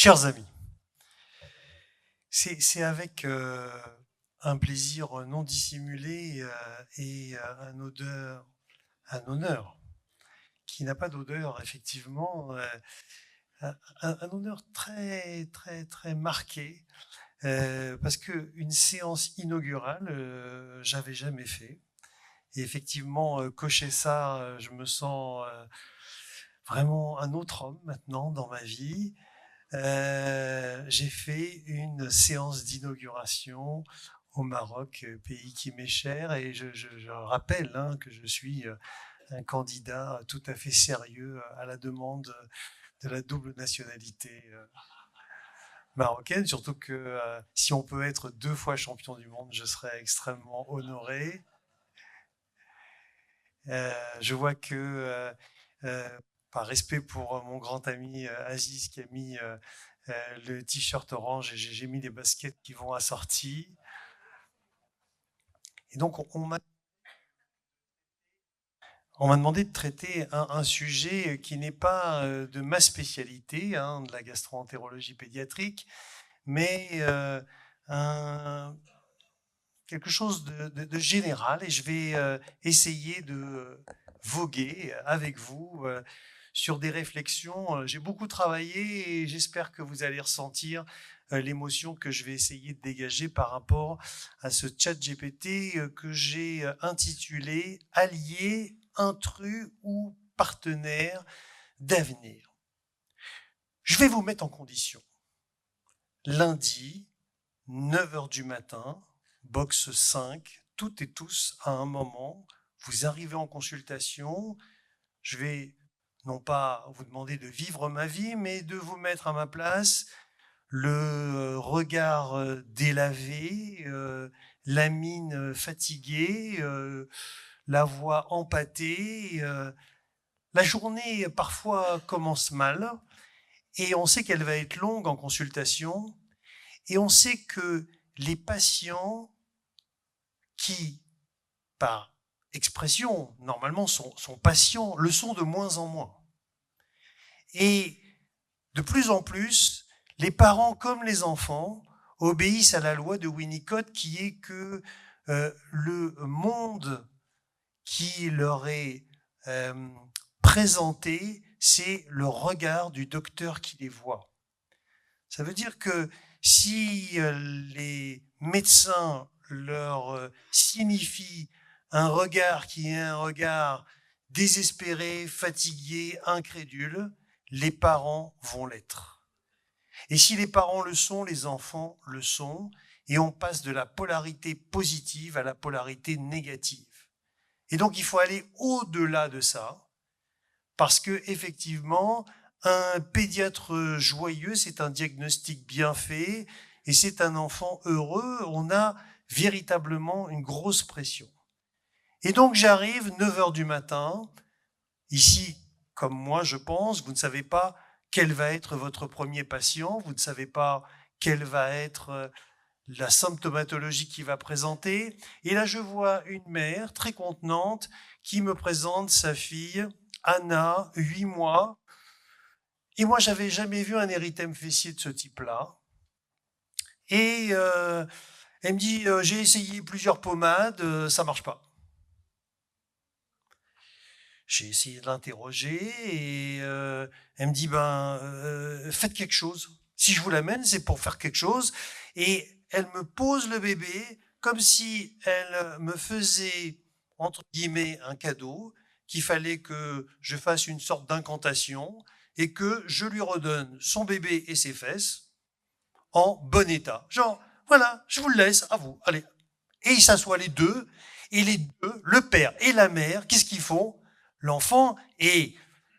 Chers amis, c'est avec un plaisir non dissimulé et un honneur qui n'a pas d'odeur, effectivement, un honneur très, très, très marqué, parce qu'une séance inaugurale, j'avais jamais fait. Et effectivement, cocher ça, je me sens vraiment un autre homme maintenant dans ma vie. J'ai fait une séance d'inauguration au Maroc, pays qui m'est cher, et je rappelle que je suis un candidat tout à fait sérieux à la demande de la double nationalité marocaine, surtout que si on peut être 2 fois champion du monde, je serais extrêmement honoré. Je vois que euh, par respect pour mon grand ami Aziz qui a mis le t-shirt orange et j'ai mis les baskets qui vont assorties. Et donc on m'a demandé de traiter un sujet qui n'est pas de ma spécialité, de la gastro-entérologie pédiatrique, mais quelque chose de général, et je vais essayer de voguer avec vous sur des réflexions. J'ai beaucoup travaillé et j'espère que vous allez ressentir l'émotion que je vais essayer de dégager par rapport à ce chat GPT que j'ai intitulé Allié, intrus ou partenaire d'avenir. Je vais vous mettre en condition. Lundi, 9h du matin, box 5, toutes et tous à un moment, vous arrivez en consultation, je vais non pas vous demander de vivre ma vie, mais de vous mettre à ma place, le regard délavé, la mine fatiguée, la voix empâtée. La journée parfois commence mal et on sait qu'elle va être longue en consultation et on sait que les patients qui, par expression, normalement sont patients, le sont de moins en moins. Et de plus en plus, les parents comme les enfants obéissent à la loi de Winnicott qui est que le monde qui leur est présenté, c'est le regard du docteur qui les voit. Ça veut dire que si les médecins leur signifient un regard qui est un regard désespéré, fatigué, incrédule, les parents vont l'être. Et si les parents le sont, les enfants le sont, et on passe de la polarité positive à la polarité négative. Et donc il faut aller au-delà de ça, parce que effectivement, un pédiatre joyeux, c'est un diagnostic bien fait, et c'est un enfant heureux. On a véritablement une grosse pression. Et donc j'arrive 9h du matin, ici, comme moi je pense, vous ne savez pas quel va être votre premier patient, vous ne savez pas quelle va être la symptomatologie qu'il va présenter. Et là, je vois une mère très contenante qui me présente sa fille, Anna, 8 mois. Et moi, j'avais jamais vu un érythème fessier de ce type-là. Et elle me dit, j'ai essayé plusieurs pommades, ça marche pas. J'ai essayé de l'interroger et elle me dit, faites quelque chose. Si je vous l'amène, c'est pour faire quelque chose. Et elle me pose le bébé comme si elle me faisait, entre guillemets, un cadeau, qu'il fallait que je fasse une sorte d'incantation et que je lui redonne son bébé et ses fesses en bon état. Genre, voilà, je vous le laisse, à vous, allez. Et ils s'assoient les deux, et les deux, le père et la mère, qu'est-ce qu'ils font? L'enfant est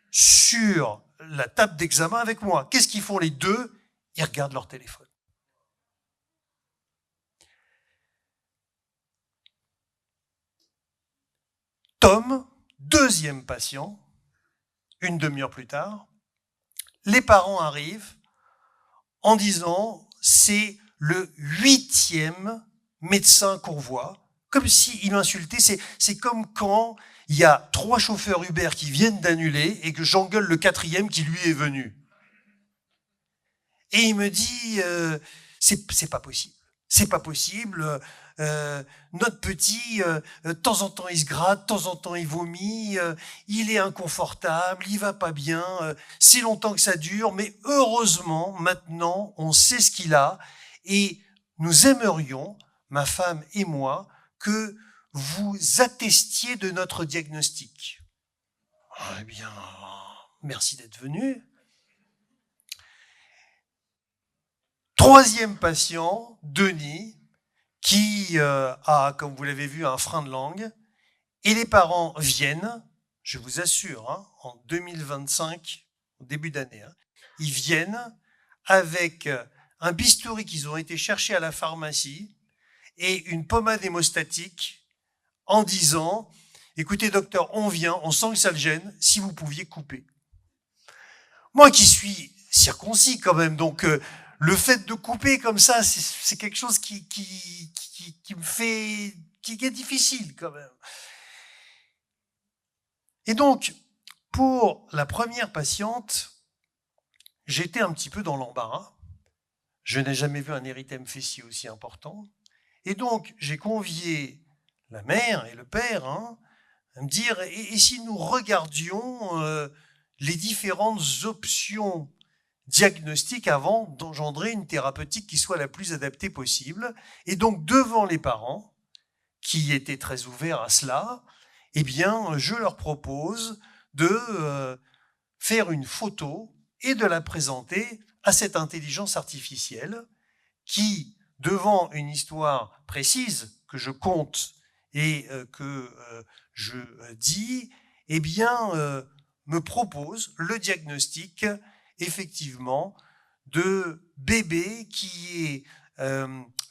sur la table d'examen avec moi. Qu'est-ce qu'ils font les deux? Ils regardent leur téléphone. Tom, deuxième patient, une demi-heure plus tard, les parents arrivent en disant c'est le 8e médecin qu'on voit, comme s'il m'insultait. C'est comme quand il y a 3 chauffeurs Uber qui viennent d'annuler et que j'engueule le 4e qui lui est venu. Et il me dit, c'est pas possible. C'est pas possible. Notre petit, de temps en temps il se gratte, de temps en temps il vomit, il est inconfortable, il va pas bien, c'est longtemps que ça dure, mais heureusement, maintenant, on sait ce qu'il a et nous aimerions, ma femme et moi, que vous attestiez de notre diagnostic. Eh bien, merci d'être venu. Troisième patient, Denis, qui a, comme vous l'avez vu, un frein de langue. Et les parents viennent, je vous assure, en 2025, au début d'année, ils viennent avec un bistouri qu'ils ont été chercher à la pharmacie et une pommade hémostatique en disant « Écoutez docteur, on vient, on sent que ça le gêne, si vous pouviez couper. » Moi qui suis circoncis quand même, donc le fait de couper comme ça, c'est quelque chose qui me fait, qui est difficile quand même. Et donc, pour la première patiente, j'étais un petit peu dans l'embarras. Je n'ai jamais vu un érythème fessier aussi important. Et donc, j'ai convié la mère et le père à me dire, et si nous regardions les différentes options diagnostiques avant d'engendrer une thérapeutique qui soit la plus adaptée possible. Et donc, devant les parents, qui étaient très ouverts à cela, eh bien, je leur propose de faire une photo et de la présenter à cette intelligence artificielle qui, devant une histoire précise que je compte et que je dis, eh bien, me propose le diagnostic, effectivement, de bébé qui est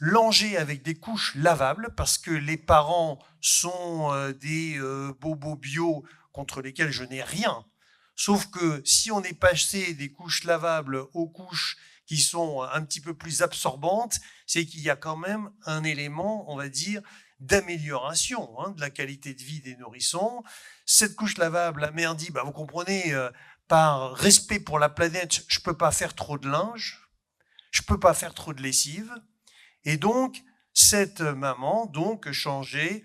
langé avec des couches lavables parce que les parents sont des bobos bio contre lesquels je n'ai rien. Sauf que si on est passé des couches lavables aux couches qui sont un petit peu plus absorbantes, c'est qu'il y a quand même un élément, on va dire, d'amélioration de la qualité de vie des nourrissons. Cette couche lavable, la mère dit, vous comprenez, par respect pour la planète, je peux pas faire trop de linge, je peux pas faire trop de lessive. Et donc, cette maman changeait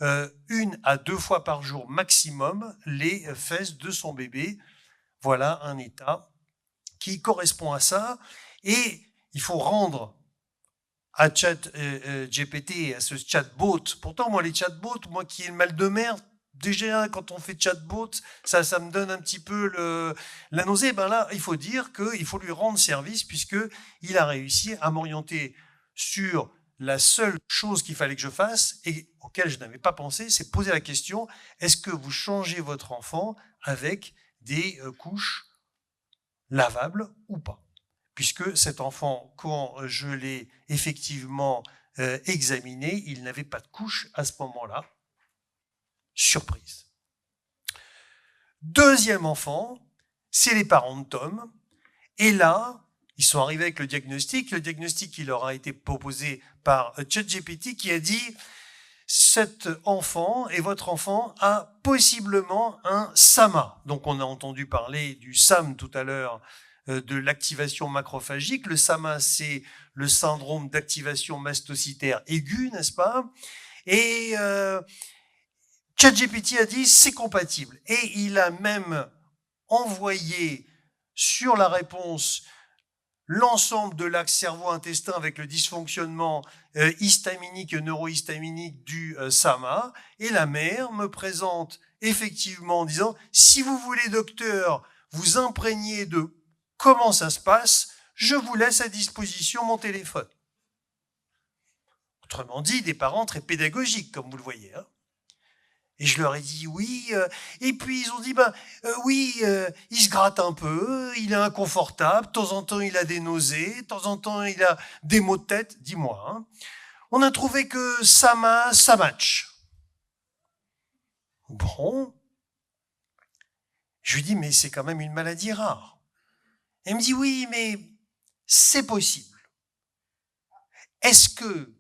1 à 2 fois par jour maximum les fesses de son bébé. Voilà un état qui correspond à ça. Et il faut rendre à ChatGPT, à ce chatbot. Pourtant, moi, les chatbots, moi qui ai le mal de mer, déjà, quand on fait chatbot, ça me donne un petit peu la nausée. Là, il faut dire qu'il faut lui rendre service puisqu'il a réussi à m'orienter sur la seule chose qu'il fallait que je fasse et auquel je n'avais pas pensé, c'est poser la question, est-ce que vous changez votre enfant avec des couches lavables ou pas ? Puisque cet enfant, quand je l'ai effectivement examiné, il n'avait pas de couche à ce moment-là. Surprise. Deuxième enfant, c'est les parents de Tom. Et là, ils sont arrivés avec le diagnostic qui leur a été proposé par ChatGPT qui a dit « Cet enfant et votre enfant a possiblement un SAMA ». Donc on a entendu parler du SAM tout à l'heure, de l'activation macrophagique. Le SAMA, c'est le syndrome d'activation mastocytaire aiguë, n'est-ce pas ? Et ChatGPT a dit « c'est compatible ». Et il a même envoyé sur la réponse l'ensemble de l'axe cerveau-intestin avec le dysfonctionnement histaminique et neurohistaminique du SAMA. Et la mère me présente effectivement en disant « si vous voulez, docteur, vous imprégner de comment ça se passe, je vous laisse à disposition mon téléphone. » Autrement dit, des parents très pédagogiques, comme vous le voyez. Et je leur ai dit oui. Et puis ils ont dit oui, il se gratte un peu, il est inconfortable, de temps en temps il a des nausées, de temps en temps il a des maux de tête. Dis-moi. On a trouvé que ça match. Bon. Je lui dis mais c'est quand même une maladie rare. Elle me dit oui, mais c'est possible. Est-ce que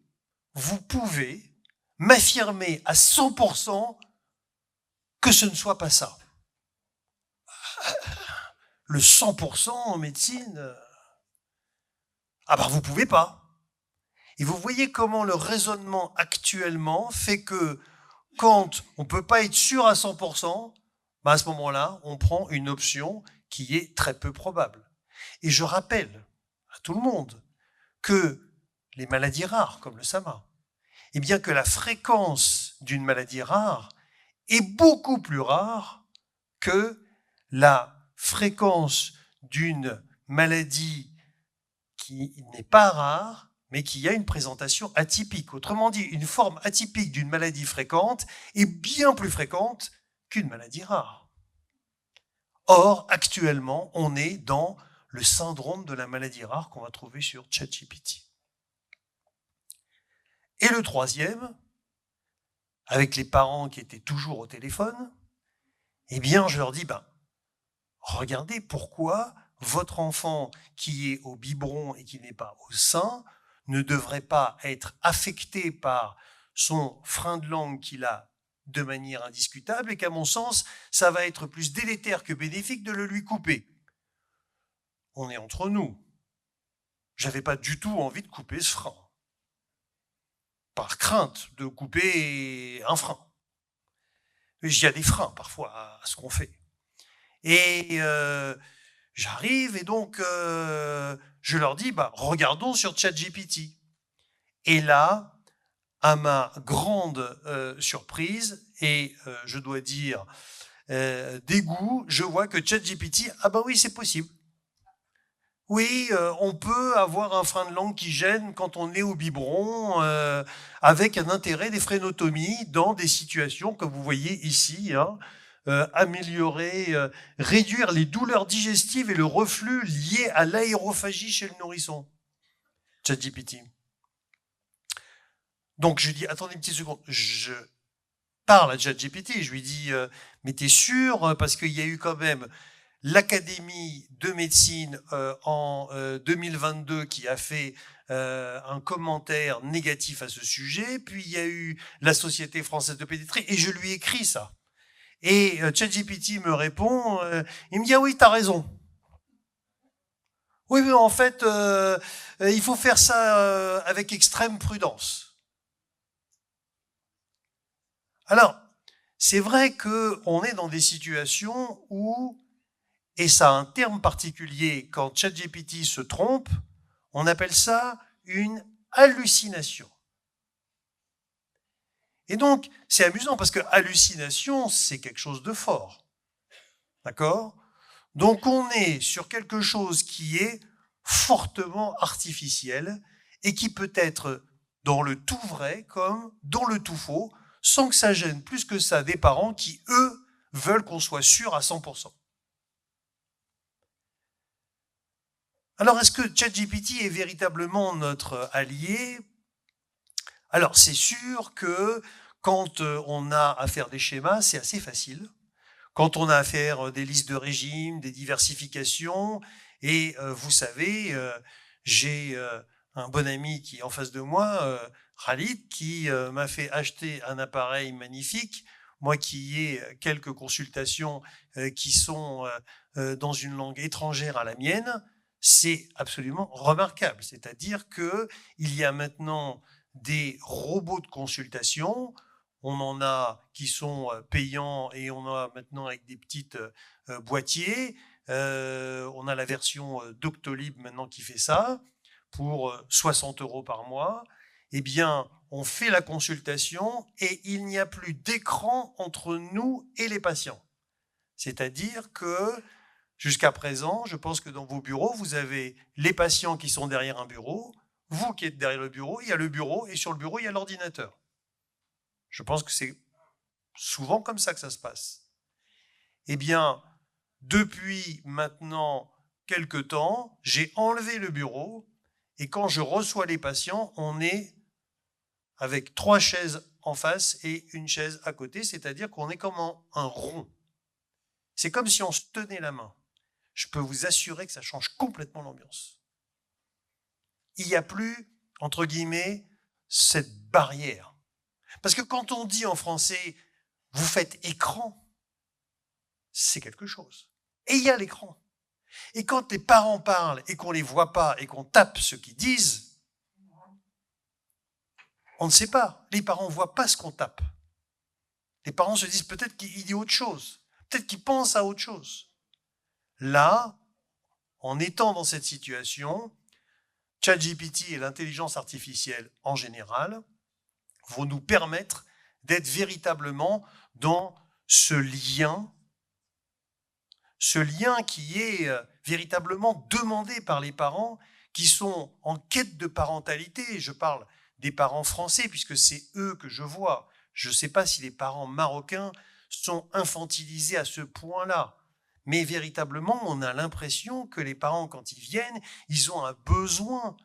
vous pouvez m'affirmer à 100% que ce ne soit pas ça? Le 100% en médecine, Ah ben vous pouvez pas. Et vous voyez comment le raisonnement actuellement fait que quand on ne peut pas être sûr à 100%, ben à ce moment-là, on prend une option qui est très peu probable. Et je rappelle à tout le monde que les maladies rares, comme le SAMA, et bien que la fréquence d'une maladie rare est beaucoup plus rare que la fréquence d'une maladie qui n'est pas rare, mais qui a une présentation atypique. Autrement dit, une forme atypique d'une maladie fréquente est bien plus fréquente qu'une maladie rare. Or, actuellement, on est dans le syndrome de la maladie rare qu'on va trouver sur ChatGPT. Et le troisième, avec les parents qui étaient toujours au téléphone, eh bien, je leur dis, regardez pourquoi votre enfant qui est au biberon et qui n'est pas au sein ne devrait pas être affecté par son frein de langue qu'il a de manière indiscutable et qu'à mon sens, ça va être plus délétère que bénéfique de le lui couper. On est entre nous. J'avais pas du tout envie de couper ce frein. Par crainte de couper un frein. Il y a des freins parfois à ce qu'on fait. Et j'arrive et donc je leur dis, regardons sur ChatGPT. Et là, à ma grande surprise, et je dois dire dégoût, je vois que ChatGPT, oui, c'est possible. Oui, on peut avoir un frein de langue qui gêne quand on est au biberon, avec un intérêt des frénotomies dans des situations que vous voyez ici, hein, améliorer, réduire les douleurs digestives et le reflux liés à l'aérophagie chez le nourrisson. ChatGPT. Donc je lui dis, attendez une petite seconde, je parle à ChatGPT, je lui dis, mais t'es sûr, parce qu'il y a eu quand même l'Académie de médecine en 2022 qui a fait un commentaire négatif à ce sujet, puis il y a eu la Société française de pédiatrie, et je lui écris ça. Et ChatGPT me répond, il me dit, ah oui, t'as raison. Oui, mais en fait, il faut faire ça avec extrême prudence. Alors, c'est vrai qu'on est dans des situations où, et ça a un terme particulier, quand ChatGPT se trompe, on appelle ça une hallucination. Et donc, c'est amusant parce que hallucination, c'est quelque chose de fort. D'accord ? Donc, on est sur quelque chose qui est fortement artificiel et qui peut être dans le tout vrai comme dans le tout faux, sans que ça gêne plus que ça des parents qui, eux, veulent qu'on soit sûr à 100%. Alors, est-ce que ChatGPT est véritablement notre allié ? Alors, c'est sûr que quand on a à faire des schémas, c'est assez facile. Quand on a à faire des listes de régimes, des diversifications, et vous savez, j'ai un bon ami qui est en face de moi, Khalid, qui m'a fait acheter un appareil magnifique, moi qui ai quelques consultations qui sont dans une langue étrangère à la mienne, c'est absolument remarquable. C'est-à-dire que il y a maintenant des robots de consultation. On en a qui sont payants et on en a maintenant avec des petites boîtiers. On a la version Doctolib maintenant qui fait ça pour 60 € par mois. Eh bien, on fait la consultation et il n'y a plus d'écran entre nous et les patients. C'est-à-dire que jusqu'à présent, je pense que dans vos bureaux, vous avez les patients qui sont derrière un bureau, vous qui êtes derrière le bureau, il y a le bureau et sur le bureau, il y a l'ordinateur. Je pense que c'est souvent comme ça que ça se passe. Eh bien, depuis maintenant quelque temps, j'ai enlevé le bureau et quand je reçois les patients, on est avec 3 chaises en face et une chaise à côté, c'est-à-dire qu'on est comme un rond. C'est comme si on se tenait la main. Je peux vous assurer que ça change complètement l'ambiance. Il n'y a plus, entre guillemets, cette barrière. Parce que quand on dit en français, vous faites écran, c'est quelque chose. Et il y a l'écran. Et quand les parents parlent et qu'on ne les voit pas et qu'on tape ce qu'ils disent, on ne sait pas. Les parents ne voient pas ce qu'on tape. Les parents se disent peut-être qu'il dit autre chose, peut-être qu'il pense à autre chose. Là, en étant dans cette situation, ChatGPT et l'intelligence artificielle en général vont nous permettre d'être véritablement dans ce lien qui est véritablement demandé par les parents qui sont en quête de parentalité. Je parle des parents français puisque c'est eux que je vois. Je ne sais pas si les parents marocains sont infantilisés à ce point-là. Mais véritablement, on a l'impression que les parents, quand ils viennent, ils ont un besoin.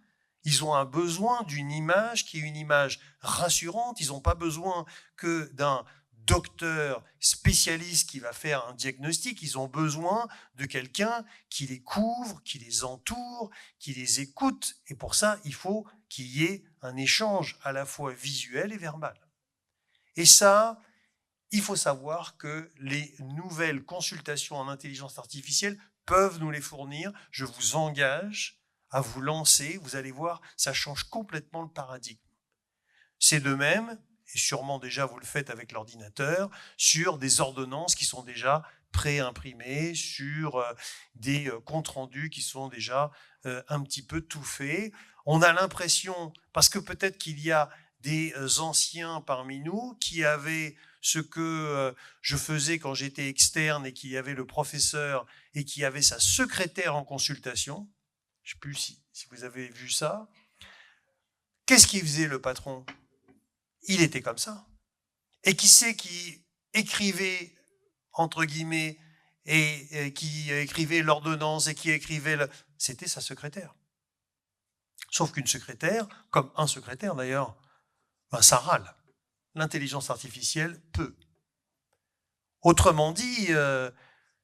Ils ont un besoin d'une image qui est une image rassurante. Ils n'ont pas besoin que d'un docteur spécialiste qui va faire un diagnostic. Ils ont besoin de quelqu'un qui les couvre, qui les entoure, qui les écoute. Et pour ça, il faut qu'il y ait un échange à la fois visuel et verbal. Et ça, il faut savoir que les nouvelles consultations en intelligence artificielle peuvent nous les fournir. Je vous engage à vous lancer. Vous allez voir, ça change complètement le paradigme. C'est de même, et sûrement déjà vous le faites avec l'ordinateur, sur des ordonnances qui sont déjà pré-imprimées, sur des comptes rendus qui sont déjà un petit peu tout faits. On a l'impression, parce que peut-être qu'il y a des anciens parmi nous qui avaient ce que je faisais quand j'étais externe et qu'il y avait le professeur et qui avait sa secrétaire en consultation. Je ne sais plus si vous avez vu ça. Qu'est-ce qu'il faisait le patron? Il était comme ça. Et qui c'est qui écrivait, entre guillemets, et qui écrivait l'ordonnance et qui écrivait... C'était sa secrétaire. Sauf qu'une secrétaire, comme un secrétaire d'ailleurs, ben ça râle. L'intelligence artificielle peut. Autrement dit,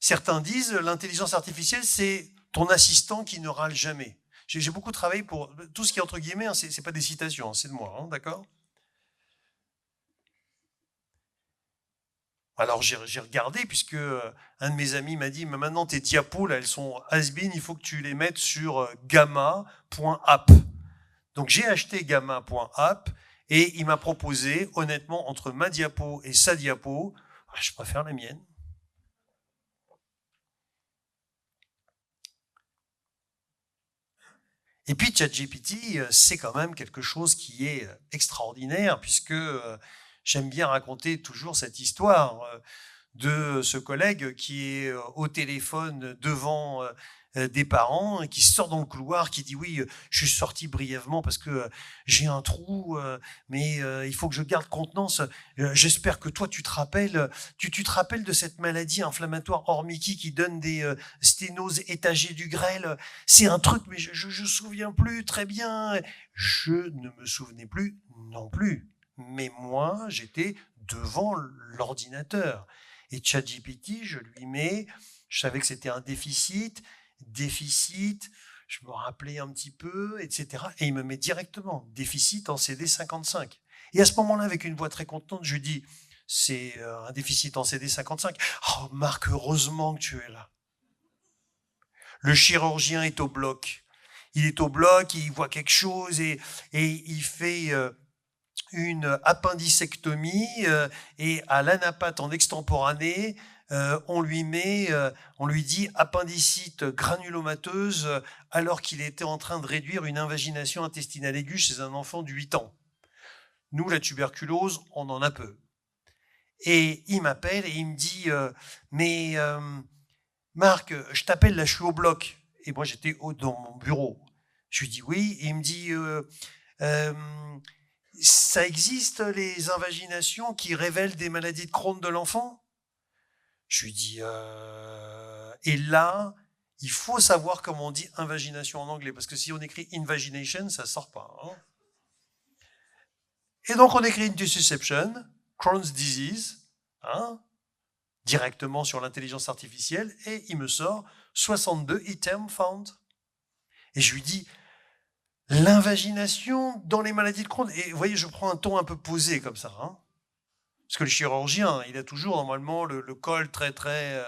certains disent l'intelligence artificielle, c'est ton assistant qui ne râle jamais. J'ai beaucoup travaillé pour tout ce qui est entre guillemets, hein, c'est pas des citations, hein, c'est de moi, hein, d'accord? Alors j'ai regardé puisque un de mes amis m'a dit, mais maintenant tes diapos là, elles sont has-been, il faut que tu les mettes sur gamma.app. Donc j'ai acheté gamma.app. Et il m'a proposé, honnêtement, entre ma diapo et sa diapo, je préfère la mienne. Et puis ChatGPT, c'est quand même quelque chose qui est extraordinaire, puisque j'aime bien raconter toujours cette histoire de ce collègue qui est au téléphone devant des parents et qui sort dans le couloir, qui dit oui, je suis sorti brièvement parce que j'ai un trou, mais il faut que je garde contenance. J'espère que toi tu te rappelles, tu te rappelles de cette maladie inflammatoire Ormiki qui donne des sténoses étagées du grêle. C'est un truc, mais je souviens plus très bien. Je ne me souvenais plus non plus. Mais moi, j'étais devant l'ordinateur. Et ChatGPT, je lui mets, je savais que c'était un déficit, je me rappelais un petit peu, etc. Et il me met directement déficit en CD55. Et à ce moment-là, avec une voix très contente, je lui dis, c'est un déficit en CD55. Oh Marc, heureusement que tu es là. Le chirurgien est au bloc. Il est au bloc, il voit quelque chose et il fait une appendicectomie et à l'anapathe en extemporané, on lui dit appendicite granulomateuse alors qu'il était en train de réduire une invagination intestinale aiguë chez un enfant de 8 ans. Nous, la tuberculose, on en a peu. Et il m'appelle et il me dit mais Marc, je t'appelle là, je suis au bloc. Et moi, j'étais dans mon bureau. Je lui dis oui, et il me dit ça existe les invaginations qui révèlent des maladies de Crohn de l'enfant? Je lui dis et là, il faut savoir comment on dit invagination en anglais, parce que si on écrit invagination, ça sort pas. Hein. Et donc on écrit intussusception, Crohn's disease, hein, directement sur l'intelligence artificielle, et il me sort 62 items found. Et je lui dis, l'invagination dans les maladies de Crohn, et vous voyez, je prends un ton un peu posé comme ça, hein, parce que le chirurgien, il a toujours normalement le col très très...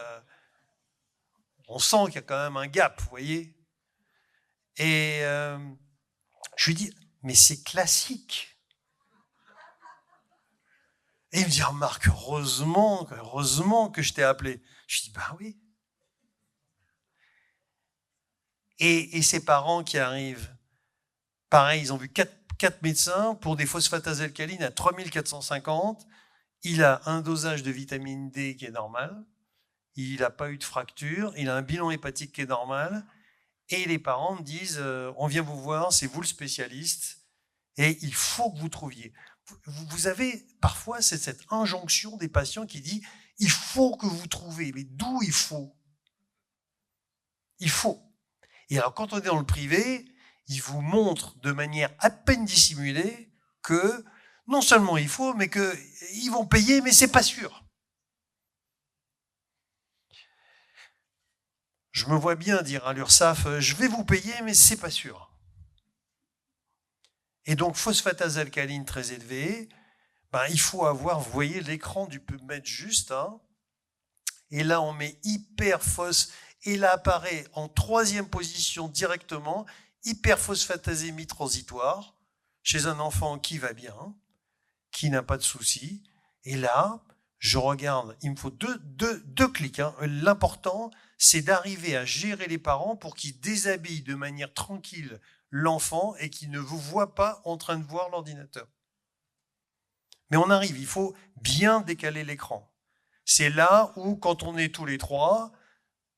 On sent qu'il y a quand même un gap, vous voyez. Et je lui dis, mais c'est classique. Et il me dit, oh Marc, heureusement que je t'ai appelé. Je dis, ben oui. Et ces parents qui arrivent, pareil, ils ont vu 4 médecins pour des phosphates alcalines à 3450. Il a un dosage de vitamine D qui est normal. Il n'a pas eu de fracture. Il a un bilan hépatique qui est normal. Et les parents me disent, on vient vous voir, c'est vous le spécialiste. Et il faut que vous trouviez. Vous avez parfois cette injonction des patients qui dit, il faut que vous trouviez. Mais d'où il faut? Il faut. Et alors, quand on est dans le privé, il vous montre de manière à peine dissimulée que non seulement il faut, mais qu'ils vont payer, mais c'est pas sûr. Je me vois bien dire à l'URSSAF, je vais vous payer, mais c'est pas sûr. Et donc, phosphatase alcaline très élevée, ben, il faut avoir, vous voyez, l'écran du PubMed juste, hein, et là, on met hyperphos, et là apparaît en 3e position directement, hyperphosphatasémie transitoire, chez un enfant qui va bien, qui n'a pas de soucis. Et là, je regarde, il me faut deux clics. Hein. L'important, c'est d'arriver à gérer les parents pour qu'ils déshabillent de manière tranquille l'enfant et qu'ils ne vous voient pas en train de voir l'ordinateur. Mais on arrive, il faut bien décaler l'écran. C'est là où, quand on est tous les trois,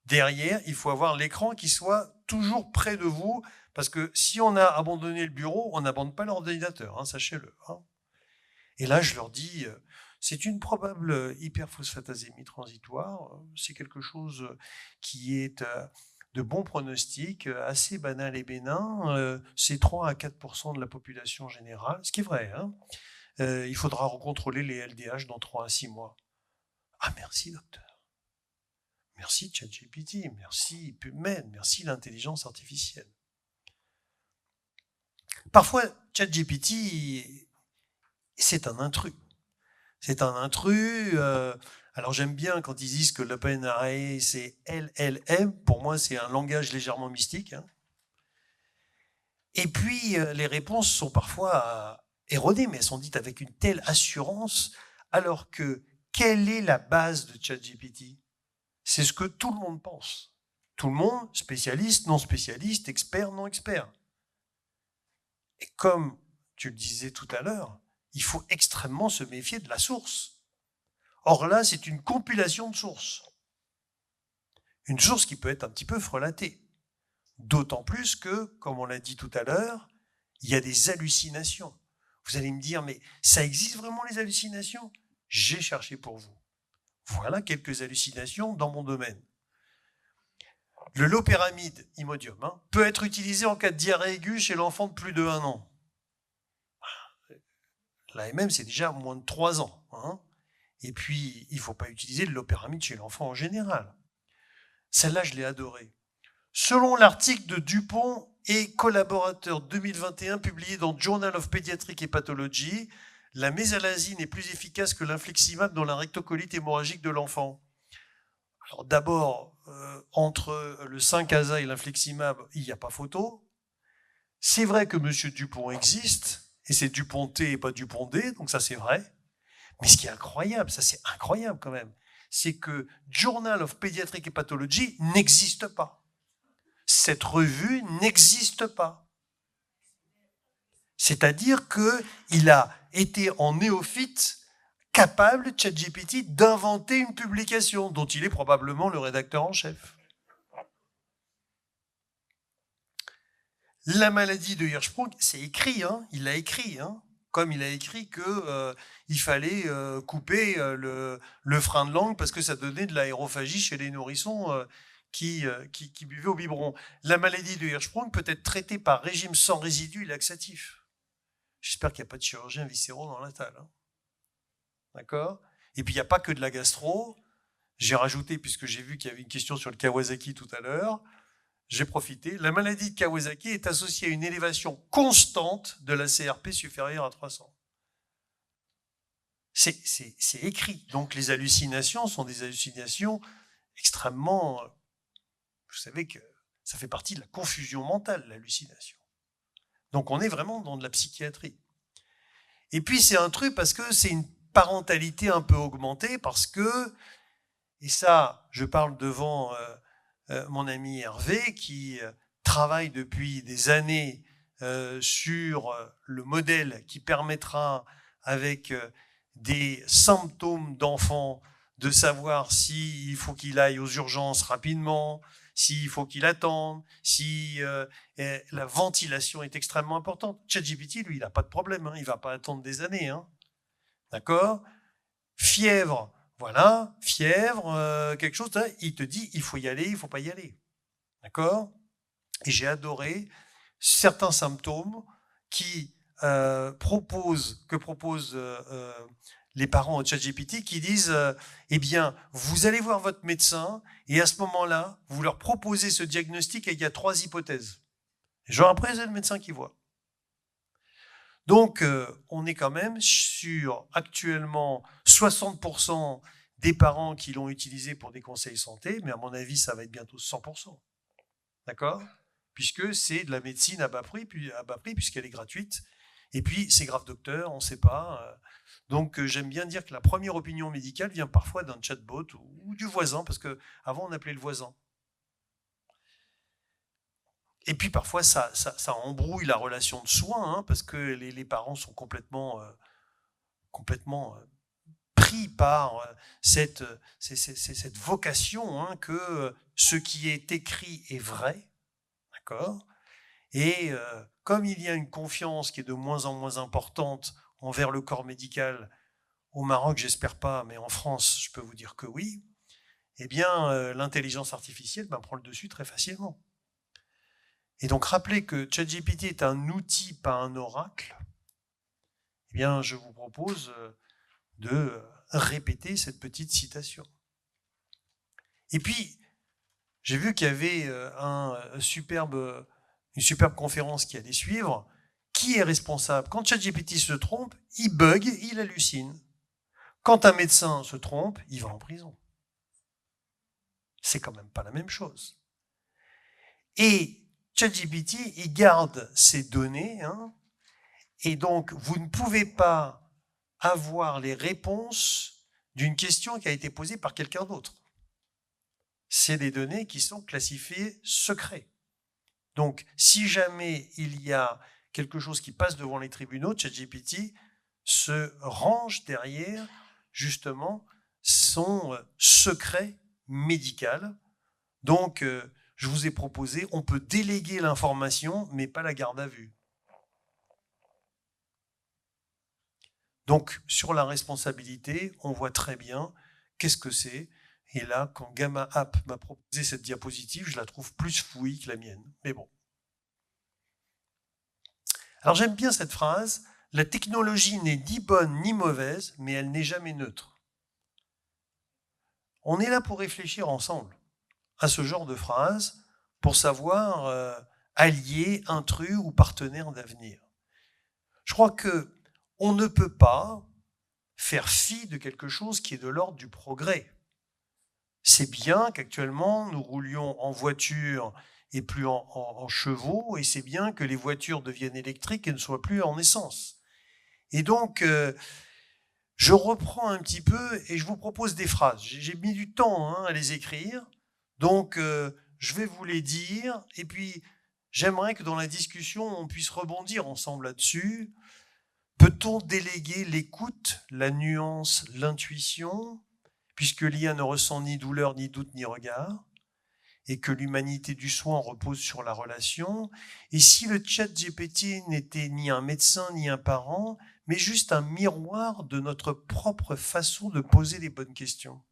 derrière, il faut avoir l'écran qui soit toujours près de vous, parce que si on a abandonné le bureau, on n'abandonne pas l'ordinateur, hein, sachez-le. Hein. Et là, je leur dis, c'est une probable hyperphosphatasémie transitoire, c'est quelque chose qui est de bon pronostic, assez banal et bénin, c'est 3 à 4% de la population générale, ce qui est vrai. Hein. Il faudra recontrôler les LDH dans 3 à 6 mois. Ah, merci docteur. Merci ChatGPT, merci PubMed, merci l'intelligence artificielle. Parfois, ChatGPT, c'est un intrus. C'est un intrus. Alors j'aime bien quand ils disent que l'OpenAI c'est LLM. Pour moi, c'est un langage légèrement mystique. Hein. Et puis, les réponses sont parfois erronées, mais elles sont dites avec une telle assurance, alors que quelle est la base de ChatGPT? C'est ce que tout le monde pense. Tout le monde, spécialiste, non spécialiste, expert, non expert. Et comme tu le disais tout à l'heure, il faut extrêmement se méfier de la source. Or là, c'est une compilation de sources. Une source qui peut être un petit peu frelatée. D'autant plus que, comme on l'a dit tout à l'heure, il y a des hallucinations. Vous allez me dire, mais ça existe vraiment les hallucinations? J'ai cherché pour vous. Voilà quelques hallucinations dans mon domaine. Le loperamide Imodium peut être utilisé en cas de diarrhée aiguë chez l'enfant de plus de 1 an. L'AMM, c'est déjà moins de 3 ans. Hein. Et puis, il ne faut pas utiliser le loperamide chez l'enfant en général. Celle-là, je l'ai adorée. Selon l'article de Dupont et collaborateurs 2021 publié dans Journal of Pediatric Hepatology, la mésalazine est plus efficace que l'infliximab dans la rectocolite hémorragique de l'enfant. Alors d'abord, entre le 5-ASA et l'infliximab, il n'y a pas photo. C'est vrai que M. Dupont existe, et c'est Dupont-T et pas Dupont-D, donc ça c'est vrai. Mais ce qui est incroyable, ça c'est incroyable quand même, c'est que Journal of Pediatric Hepatology n'existe pas. Cette revue n'existe pas. C'est-à-dire qu'il a été en néophyte capable, ChatGPT, d'inventer une publication dont il est probablement le rédacteur en chef. La maladie de Hirschsprung, c'est écrit, hein, il l'a écrit, hein, comme il a écrit qu'il fallait couper le frein de langue parce que ça donnait de l'aérophagie chez les nourrissons qui buvaient au biberon. La maladie de Hirschsprung peut être traitée par régime sans résidus laxatifs. J'espère qu'il n'y a pas de chirurgien viscéraux dans la salle. Hein. D'accord? Et puis il n'y a pas que de la gastro. J'ai rajouté, puisque j'ai vu qu'il y avait une question sur le Kawasaki tout à l'heure, j'ai profité. La maladie de Kawasaki est associée à une élévation constante de la CRP supérieure à 300. C'est écrit. Donc les hallucinations sont des hallucinations extrêmement Vous savez que ça fait partie de la confusion mentale, l'hallucination. Donc on est vraiment dans de la psychiatrie. Et puis c'est un truc parce que c'est une parentalité un peu augmentée, parce que, et ça je parle devant mon ami Hervé qui travaille depuis des années sur le modèle qui permettra avec des symptômes d'enfant de savoir s'il faut qu'il aille aux urgences rapidement, s'il faut qu'il attende, si la ventilation est extrêmement importante. ChatGPT, lui, il n'a pas de problème, hein, il ne va pas attendre des années. Hein. D'accord ? Fièvre, voilà, fièvre, quelque chose, hein, il te dit il faut y aller, il ne faut pas y aller. D'accord ? Et j'ai adoré certains symptômes que proposent les parents au ChatGPT, qui disent eh bien, vous allez voir votre médecin et à ce moment-là, vous leur proposez ce diagnostic et il y a 3 hypothèses. Et genre après, c'est le médecin qui voit. Donc, on est quand même sur actuellement 60% des parents qui l'ont utilisé pour des conseils santé, mais à mon avis, ça va être bientôt 100%. D'accord ? Puisque c'est de la médecine à bas prix puisqu'elle est gratuite. Et puis, c'est grave docteur, on ne sait pas. Donc, j'aime bien dire que la première opinion médicale vient parfois d'un chatbot ou du voisin, parce qu'avant, on appelait le voisin. Et puis, parfois, ça embrouille la relation de soins, hein, parce que les parents sont complètement pris par cette vocation, hein, que ce qui est écrit est vrai. D'accord ? Et comme il y a une confiance qui est de moins en moins importante envers le corps médical, au Maroc, j'espère pas, mais en France, je peux vous dire que oui, eh bien, l'intelligence artificielle prend le dessus très facilement. Et donc, rappelez que ChatGPT est un outil, pas un oracle. Eh bien, je vous propose de répéter cette petite citation. Et puis, j'ai vu qu'il y avait une superbe conférence qui allait suivre. Qui est responsable ? Quand ChatGPT se trompe, il bug, il hallucine. Quand un médecin se trompe, il va en prison. C'est quand même pas la même chose. Et ChatGPT, il garde ces données, hein, et donc vous ne pouvez pas avoir les réponses d'une question qui a été posée par quelqu'un d'autre. C'est des données qui sont classifiées secrets. Donc, si jamais il y a quelque chose qui passe devant les tribunaux, ChatGPT se range derrière, justement, son secret médical. Donc, je vous ai proposé, on peut déléguer l'information, mais pas la garde à vue. Donc, sur la responsabilité, on voit très bien qu'est-ce que c'est. Et là, quand Gamma App m'a proposé cette diapositive, je la trouve plus fouillie que la mienne. Mais bon. Alors j'aime bien cette phrase, la technologie n'est ni bonne ni mauvaise, mais elle n'est jamais neutre. On est là pour réfléchir ensemble à ce genre de phrase, pour savoir allier, intrus ou partenaire d'avenir. Je crois qu'on ne peut pas faire fi de quelque chose qui est de l'ordre du progrès. C'est bien qu'actuellement nous roulions en voiture et plus en chevaux, et c'est bien que les voitures deviennent électriques et ne soient plus en essence. Et donc, je reprends un petit peu et je vous propose des phrases. J'ai mis du temps à les écrire, donc je vais vous les dire, et puis j'aimerais que dans la discussion, on puisse rebondir ensemble là-dessus. Peut-on déléguer l'écoute, la nuance, l'intuition, puisque l'IA ne ressent ni douleur, ni doute, ni regard, et que l'humanité du soin repose sur la relation? Et si le ChatGPT n'était ni un médecin, ni un parent, mais juste un miroir de notre propre façon de poser les bonnes questions?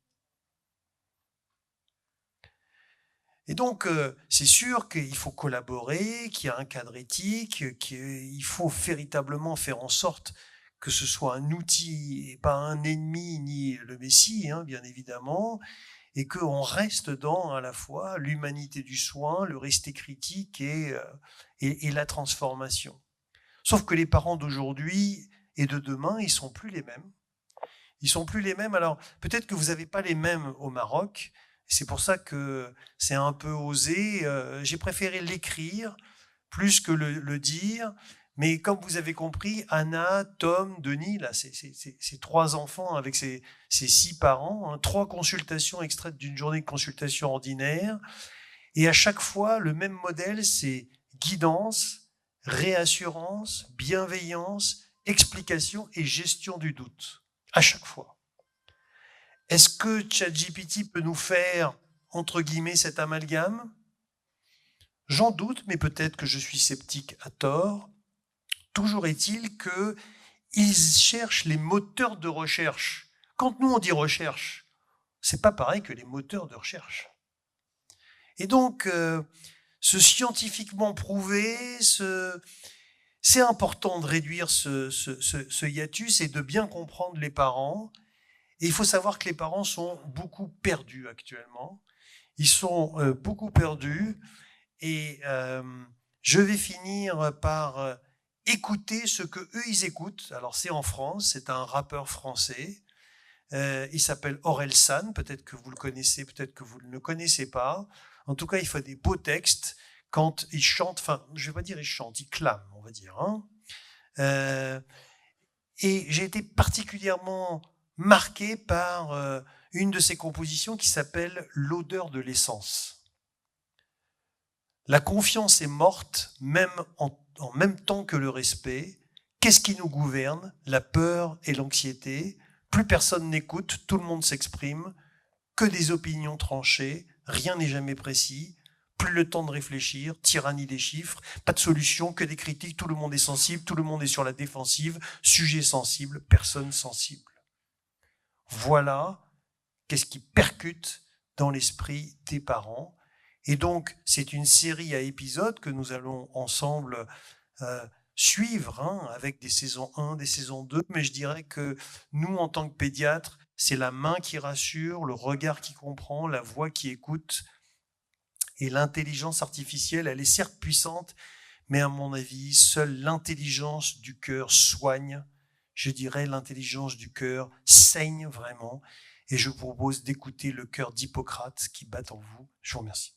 Et donc, c'est sûr qu'il faut collaborer, qu'il y a un cadre éthique, qu'il faut véritablement faire en sorte que ce soit un outil et pas un ennemi ni le Messie, bien évidemment, et qu'on reste dans à la fois l'humanité du soin, le rester critique et la transformation. Sauf que les parents d'aujourd'hui et de demain, ils sont plus les mêmes. Ils sont plus les mêmes. Alors, peut-être que vous n'avez pas les mêmes au Maroc, C'est pour ça que c'est un peu osé. J'ai préféré l'écrire plus que le dire. Mais comme vous avez compris, Anna, Tom, Denis, là, ces 3 enfants avec ces 6 parents, 3 consultations extraites d'une journée de consultation ordinaire. Et à chaque fois, le même modèle, c'est guidance, réassurance, bienveillance, explication et gestion du doute. À chaque fois. Est-ce que ChatGPT peut nous faire, entre guillemets, cet amalgame? J'en doute, mais peut-être que je suis sceptique à tort. Toujours est-il qu'ils cherchent les moteurs de recherche. Quand nous on dit recherche, c'est pas pareil que les moteurs de recherche. Et donc, ce scientifiquement prouvé, c'est important de réduire ce hiatus et de bien comprendre les parents. Et il faut savoir que les parents sont beaucoup perdus actuellement. Ils sont beaucoup perdus. Et je vais finir par écouter ce que eux ils écoutent. Alors c'est en France, c'est un rappeur français. Il s'appelle Orelsan. Peut-être que vous le connaissez, peut-être que vous ne le connaissez pas. En tout cas, il fait des beaux textes quand il chante. Enfin, je vais pas dire il chante, il clame, on va dire. Hein. Et j'ai été particulièrement marqué par une de ses compositions qui s'appelle L'odeur de l'essence. La confiance est morte, même en même temps que le respect. Qu'est-ce qui nous gouverne? La peur et l'anxiété. Plus personne n'écoute, tout le monde s'exprime, que des opinions tranchées, rien n'est jamais précis, plus le temps de réfléchir, tyrannie des chiffres, pas de solution, que des critiques, tout le monde est sensible, tout le monde est sur la défensive, sujet sensible, personne sensible. Voilà qu'est-ce qui percute dans l'esprit des parents. Et donc, c'est une série à épisodes que nous allons ensemble suivre, hein, avec des saisons 1, des saisons 2, mais je dirais que nous, en tant que pédiatres, c'est la main qui rassure, le regard qui comprend, la voix qui écoute, et l'intelligence artificielle, elle est certes puissante, mais à mon avis, seule l'intelligence du cœur soigne. Je dirais l'intelligence du cœur saigne vraiment, et je vous propose d'écouter le cœur d'Hippocrate qui bat en vous. Je vous remercie.